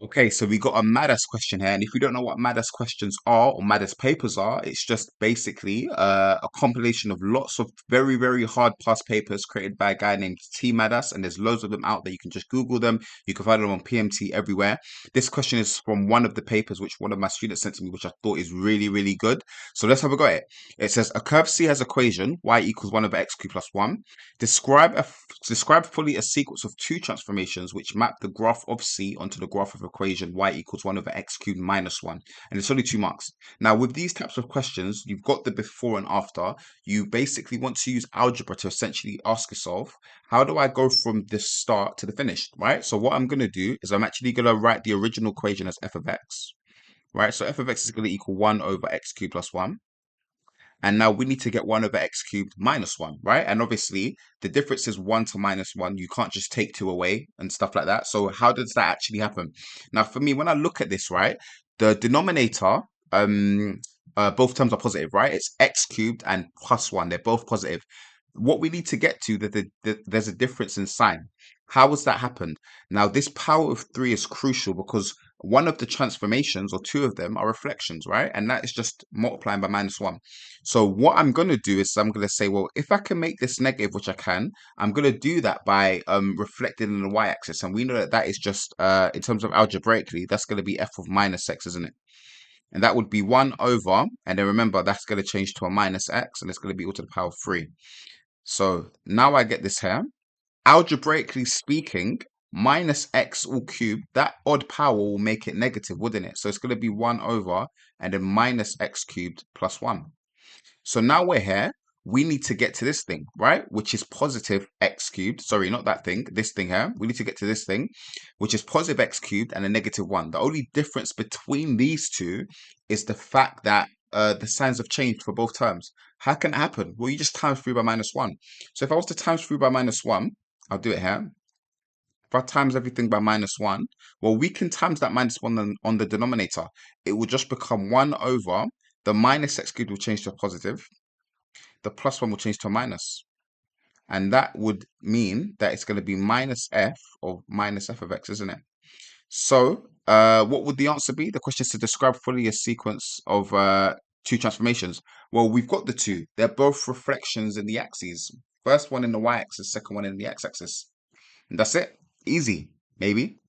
Okay, so we got a MADAS question here, and if you don't know what MADAS questions are or MADAS papers are, it's just basically a compilation of lots of very, very hard past papers created by a guy named T MADAS, and there's loads of them out there. You can just Google them. You can find them on PMT everywhere. This question is from one of the papers which one of my students sent to me, which I thought is really, really good. So let's have a go at it. It says a curve C has equation y equals 1 over x cubed plus 1. Describe fully a sequence of two transformations which map the graph of C onto the graph of equation y equals 1 over x cubed minus 1. And it's only 2 marks. Now, with these types of questions, you've got the before and after. You basically want to use algebra to essentially ask yourself, how do I go from the start to the finish, right? So what I'm going to do is I'm actually going to write the original equation as f of x, right? So f of x is going to equal 1 over x cubed plus 1. And now we need to get 1 over x cubed minus 1, right? And obviously, the difference is 1 to minus 1. You can't just take 2 away and stuff like that. So how does that actually happen? Now, for me, when I look at this, right, the denominator, both terms are positive, right? It's x cubed and plus 1. They're both positive. What we need to get to, there's a difference in sign. How has that happened? Now, this power of 3 is crucial because one of the transformations, or two of them, are reflections, right? And that is just multiplying by minus 1. So what I'm going to do is I'm going to say, well, if I can make this negative, which I can, I'm going to do that by reflecting in the y-axis. And we know that that is just, in terms of algebraically, that's going to be f of minus x, isn't it? And that would be 1 over, and then remember, that's going to change to a minus x, and it's going to be all to the power of 3. So now I get this here. Algebraically speaking, minus x all cubed, that odd power will make it negative, wouldn't it? So it's going to be 1 over and then minus x cubed plus 1. So now we're here. We need to get to this thing, right? Which is positive x cubed. Sorry, not that thing, this thing here. We need to get to this thing, which is positive x cubed and a negative 1. The only difference between these two is the fact that the signs have changed for both terms. How can it happen? Well, you just times through by minus 1. So if I was to times through by minus 1, I'll do it here. If I times everything by minus 1, well, we can times that minus 1 on the denominator. It will just become 1 over the minus x cubed will change to a positive. The plus 1 will change to a minus. And that would mean that it's going to be minus f of x, isn't it? So what would the answer be? The question is to describe fully a sequence of two transformations. Well, we've got the two. They're both reflections in the axes. First one in the y-axis, second one in the x-axis. And that's it. Easy, maybe.